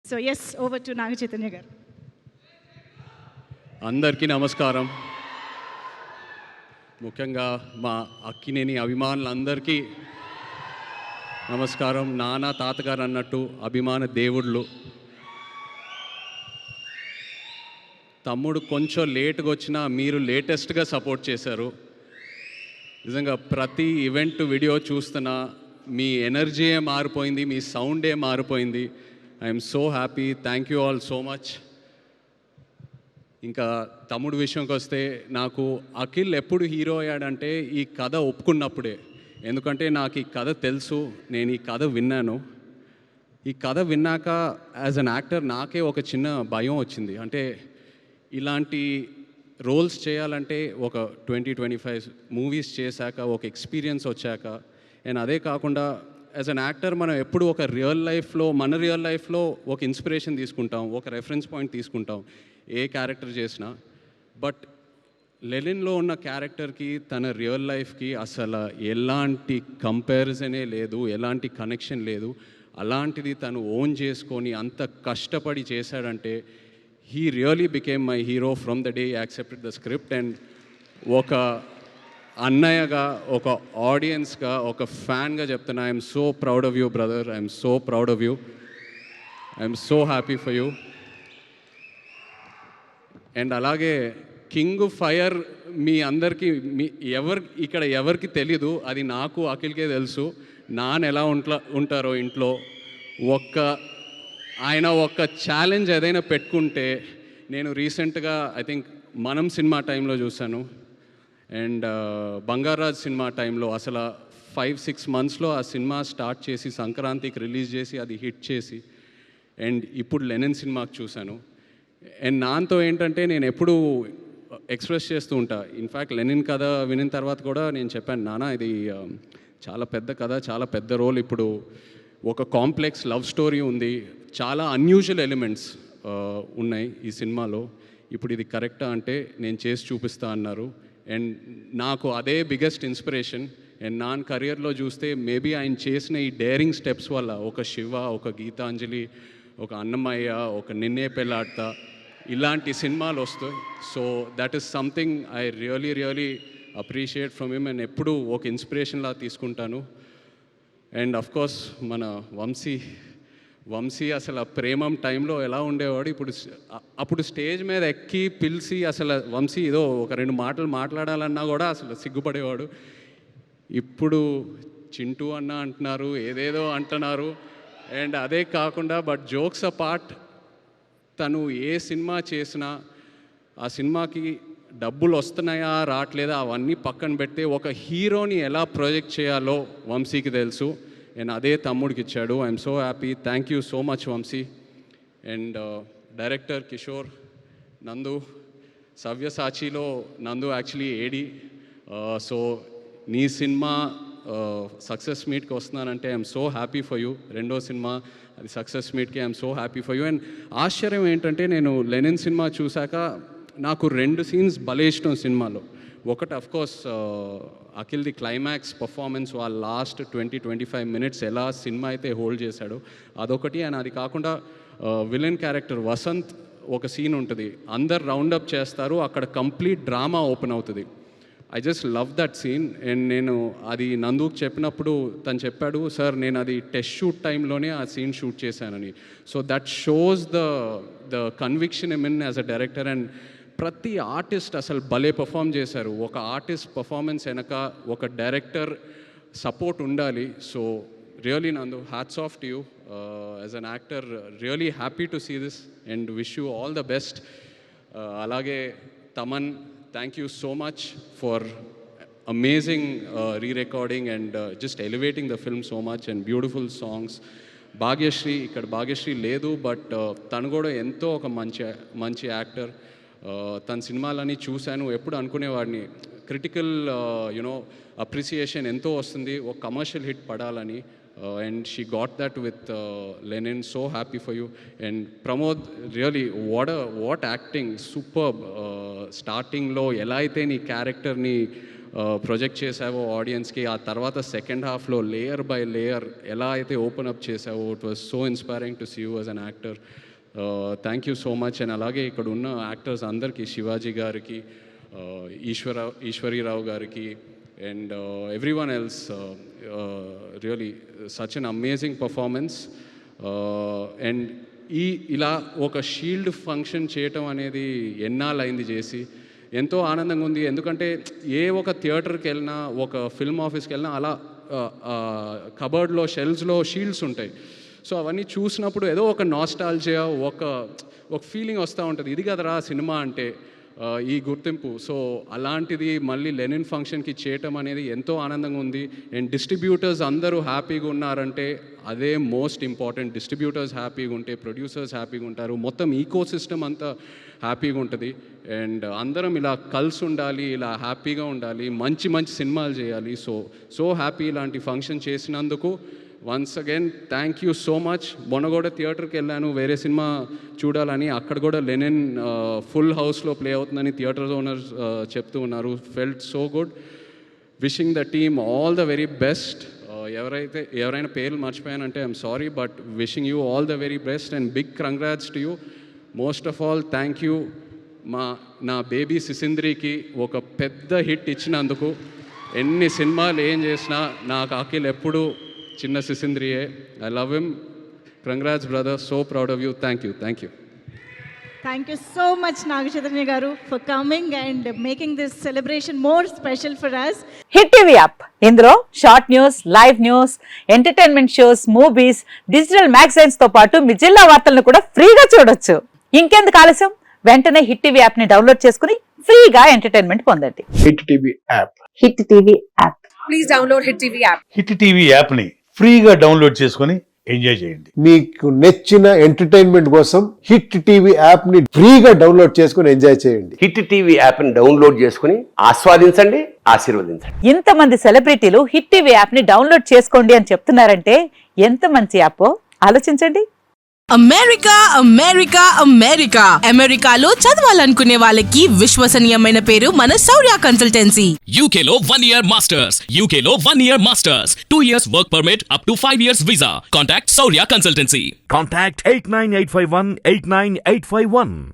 So yes, over to Naga Chaitanya గారు. అందరికీ నమస్కారం. ముఖ్యంగా మా అక్కినేని అభిమానులందరికీ నమస్కారం. నాన్న తాతగారు అన్నట్టు అభిమాన దేవుళ్ళు. తమ్ముడు కొంచెం లేట్గా వచ్చినా మీరు లేటెస్ట్గా సపోర్ట్ చేశారు. నిజంగా ప్రతి ఈవెంట్ వీడియో చూస్తున్నా మీ ఎనర్జీయే మారిపోయింది, మీ సౌండే మారిపోయింది. I'm so happy. Thank you all so much. ఇంకా తమ్ముడు విషయంకి వస్తే, నాకు అఖిల్ ఎప్పుడు హీరో అయ్యాడంటే ఈ కథ ఒప్పుకున్నప్పుడే. ఎందుకంటే నాకు ఈ కథ తెలుసు, నేను ఈ కథ విన్నాను. ఈ కథ విన్నాక యాజ్ అన్ యాక్టర్ నాకే ఒక చిన్న భయం వచ్చింది. అంటే ఇలాంటి రోల్స్ చేయాలంటే ఒక 20-25 మూవీస్ చేశాక ఒక ఎక్స్పీరియన్స్ వచ్చాక, అండ్ అదే కాకుండా యాజ్ అన్ యాక్టర్ మనం ఎప్పుడు ఒక మన రియల్ లైఫ్లో ఒక ఇన్స్పిరేషన్ తీసుకుంటాం, ఒక రెఫరెన్స్ పాయింట్ తీసుకుంటాం ఏ క్యారెక్టర్ చేసినా. బట్ లెనిన్లో ఉన్న క్యారెక్టర్కి తన రియల్ లైఫ్కి అసలు ఎలాంటి కంపారిజనే లేదు, ఎలాంటి కనెక్షన్ లేదు. అలాంటిది తను ఓన్ చేసుకొని అంత కష్టపడి చేశాడంటే he really became my hero from the day he accepted the script. And ఒక అన్నయ్యగా, ఒక ఆడియన్స్గా, ఒక ఫ్యాన్గా చెప్తున్నా, I'm so proud of you brother. I'm so proud of you. I'm so happy for you. And అలాగే king fire మీ అందరికీ ఇక్కడ ఎవరికి తెలీదు, అది నాకు అఖిల్కే తెలుసు. నాన్న ఎలా ఉంటారో ఇంట్లో. ఆయన ఒక ఛాలెంజ్ ఏదైనా పెట్టుకుంటే, నేను రీసెంట్గా ఐ థింక్ మనం సినిమా టైంలో చూశాను, అండ్ బంగారాజ్ సినిమా టైంలో అసలు 5-6 మంత్స్లో ఆ సినిమా స్టార్ట్ చేసి సంక్రాంతికి రిలీజ్ చేసి అది హిట్ చేసి, అండ్ ఇప్పుడు లెనిన్ సినిమాకి చూశాను. అండ్ నాన్నతో ఏంటంటే నేను ఎప్పుడూ ఎక్స్ప్రెస్ చేస్తూ ఉంటా. ఇన్ఫ్యాక్ట్ లెనిన్ కథ వినిన తర్వాత కూడా నేను చెప్పాను, నాన్న ఇది చాలా పెద్ద కథ, చాలా పెద్ద రోల్. ఇప్పుడు ఒక కాంప్లెక్స్ లవ్ స్టోరీ ఉంది, చాలా అన్యూజువల్ ఎలిమెంట్స్ ఉన్నాయి ఈ సినిమాలో. ఇప్పుడు ఇది కరెక్టా అంటే నేను చేసి చూపిస్తా అన్నారు. అండ్ నాకు అదే బిగ్గెస్ట్ ఇన్స్పిరేషన్. అండ్ నా కెరియర్లో చూస్తే మేబీ ఆయన చేసిన ఈ డేరింగ్ స్టెప్స్ వల్ల ఒక శివ, ఒక గీతాంజలి, ఒక అన్నమయ్య, ఒక నిన్నే పెళ్ళాడతా, ఇలాంటి సినిమాలు వస్తాయి. So that is something I really appreciate from him. And ఎప్పుడూ ఒక ఇన్స్పిరేషన్లా తీసుకుంటాను. అండ్ అఫ్కోర్స్ మన వంశీ అసలు ప్రేమం టైంలో ఎలా ఉండేవాడు, అప్పుడు స్టేజ్ మీద ఎక్కి పిలిచి అసలు వంశీ ఏదో ఒక 2 మాటలు మాట్లాడాలన్నా కూడా అసలు సిగ్గుపడేవాడు. ఇప్పుడు చింటూ అన్న అంటున్నారు, ఏదేదో అంటున్నారు. అండ్ అదే కాకుండా బట్ జోక్స్ అపార్ట్, తను ఏ సినిమా చేసినా ఆ సినిమాకి డబ్బులు వస్తున్నాయా రావట్లేదా అవన్నీ పక్కన పెడితే ఒక హీరోని ఎలా ప్రొజెక్ట్ చేయాలో వంశీకి తెలుసు. అండ్ అదే తమ్ముడికి ఇచ్చాడు. I'm so happy. Thank you so much Vamsi. And director Kishore, Nandu, సవ్యసాచిలో నందు యాక్చువల్లీ ఏడి. సో నీ సినిమా సక్సెస్ మీట్కి వస్తున్నానంటే I'm so happy for you. రెండో సినిమా అది సక్సెస్ మీట్కి I'm so happy for you. And ఆశ్చర్యం ఏంటంటే నేను లెనిన్ సినిమా చూశాక నాకు 2 సీన్స్ భలే ఇష్టం సినిమాలో. ఒకటి అఫ్కోర్స్ అఖిల్ది క్లైమాక్స్ పర్ఫార్మెన్స్, వాళ్ళ లాస్ట్ 20-25 మినిట్స్ ఎలా సినిమా అయితే హోల్డ్ చేశాడో అదొకటి. అండ్ అది కాకుండా విలన్ క్యారెక్టర్ వసంత్ ఒక సీన్ ఉంటుంది, అందరు రౌండప్ చేస్తారు, అక్కడ కంప్లీట్ డ్రామా ఓపెన్ అవుతుంది. I just love that scene. And నేను అది నందుకు చెప్పినప్పుడు తను చెప్పాడు, సార్ నేను అది టెస్ట్ షూట్ టైంలోనే ఆ సీన్ షూట్ చేశానని. So that shows the conviction in as a director. And ప్రతి ఆర్టిస్ట్ అసలు భలే పర్ఫామ్ చేశారు. ఒక ఆర్టిస్ట్ పర్ఫార్మెన్స్ వెనక ఒక డైరెక్టర్ సపోర్ట్ ఉండాలి. So really Nandu, hats off to you as an actor. Really happy to see this and wish you all the best. అలాగే Thaman, thank you so much for amazing rerecording and just elevating the film so much and beautiful songs. Bhagyashree, ఇక్కడ భాగ్యశ్రీ లేదు but తను కూడా ఎంతో ఒక మంచి actor. తన సినిమాలని చూశాను, ఎప్పుడు అనుకునేవాడిని క్రిటికల్ అప్రిసియేషన్ ఎంతో వస్తుంది ఒక కమర్షియల్ హిట్ పడాలని. And she got that with Lenin. So happy for you. And Pramod, really what acting, superb. స్టార్టింగ్లో ఎలా అయితే నీ క్యారెక్టర్ని ప్రొజెక్ట్ చేసావో ఆడియన్స్కి, ఆ తర్వాత సెకండ్ హాఫ్లో లేయర్ బై లేయర్ ఎలా అయితే ఓపెన్ అప్ చేసావో, it was so inspiring to see you as an actor. Thank you so much. And అలాగే ఇక్కడ ఉన్న యాక్టర్స్ అందరికీ, శివాజీ గారికి, ఈశ్వరీరావు గారికి, and everyone else, really such an amazing performance. And ఇలా ఒక షీల్డ్ ఫంక్షన్ చేయటం అనేది ఎన్నాళ్ళైంది చేసి, ఎంతో ఆనందంగా ఉంది. ఎందుకంటే ఏ ఒక థియేటర్కి వెళ్ళినా, ఒక ఫిల్మ్ ఆఫీస్కి వెళ్ళినా అలా కబర్డ్లో షెల్ఫ్స్లో షీల్డ్స్ ఉంటాయి. సో అవన్నీ చూసినప్పుడు ఏదో ఒక నాస్టాల్జియా, ఒక ఫీలింగ్ వస్తూ ఉంటుంది, ఇది కదరా సినిమా అంటే, ఈ గుర్తింపు. సో అలాంటిది మళ్ళీ లెనిన్ ఫంక్షన్కి చేయటం అనేది ఎంతో ఆనందంగా ఉంది. అండ్ డిస్ట్రిబ్యూటర్స్ అందరూ హ్యాపీగా ఉన్నారంటే అదే మోస్ట్ ఇంపార్టెంట్. డిస్ట్రిబ్యూటర్స్ హ్యాపీగా ఉంటే ప్రొడ్యూసర్స్ హ్యాపీగా ఉంటారు, మొత్తం ఈకో సిస్టమ్ అంతా హ్యాపీగా ఉంటుంది. అండ్ అందరం ఇలా కలిసి ఉండాలి, ఇలా హ్యాపీగా ఉండాలి, మంచి మంచి సినిమాలు చేయాలి. సో హ్యాపీ ఇలాంటి ఫంక్షన్ చేసినందుకు. Once again thank you so much. మొన్న కూడా థియేటర్కి వెళ్ళాను వేరే సినిమా చూడాలని, అక్కడ కూడా లెనిన్ ఫుల్ హౌస్లో ప్లే అవుతుందని థియేటర్ ఓనర్స్ చెప్తూ ఉన్నారు. Felt so good. Wishing the team all the very best. ఎవరైనా పేర్లు మర్చిపోయానంటే I'm sorry, but wishing you all the very best and big congrats to you. Most of all thank you నా baby సిసింద్రికి ఒక పెద్ద hit ఇచ్చినందుకు. ఎన్ని సినిమాలు ఏం చేసినా నాకు అఖిల్ ఎప్పుడు చిన్న సిసింద్రియే. I love him. Congrats brother, so proud of you. Thank you. Thank you so much, Naga Chaitanya garu, for coming and making this celebration more special for us. Hit TV app, ఇందులో short news, live news, entertainment shows, movies, digital magazines తో పాటు మీ జిల్లా వార్తలను కూడా ఫ్రీగా చూడొచ్చు. ఇంకెందుకు ఆలస్యం, వెంటనే హిట్ టీవీ యాప్ ని డౌన్లోడ్ చేసుకుని ఫ్రీగా ఎంటర్టైన్మెంట్ పొందండి. Hit TV app. Hit TV app, please download hit TV app. Hit TV app ని ఫ్రీగా డౌన్లోడ్ చేసుకుని ఎంజాయ్ చేయండి. మీకు నచ్చిన ఎంటర్టైన్మెంట్ కోసం హిట్ టీవీ యాప్ ని ఫ్రీగా డౌన్లోడ్ చేసుకుని ఎంజాయ్ చేయండి. హిట్ టీవీ యాప్ ని డౌన్లోడ్ చేసుకుని ఆస్వాదించండి, ఆశీర్వదించండి. ఇంతమంది సెలబ్రిటీలు హిట్ టీవీ యాప్ ని డౌన్లోడ్ చేసుకోండి అని చెప్తున్నారంటే ఎంత మంచి యాప్ ఆలోచించండి. అమెరికాలో చదవాలనుకునే వాళ్ళకి విశ్వసనీయమైన పేరు మన శౌర్య కన్సల్టెన్సీ. UK లో 1 year masters, UK లో 1 year masters, 2 years work permit up to 5 years visa. Contact Saurya Consultancy. Contact 89851 89851.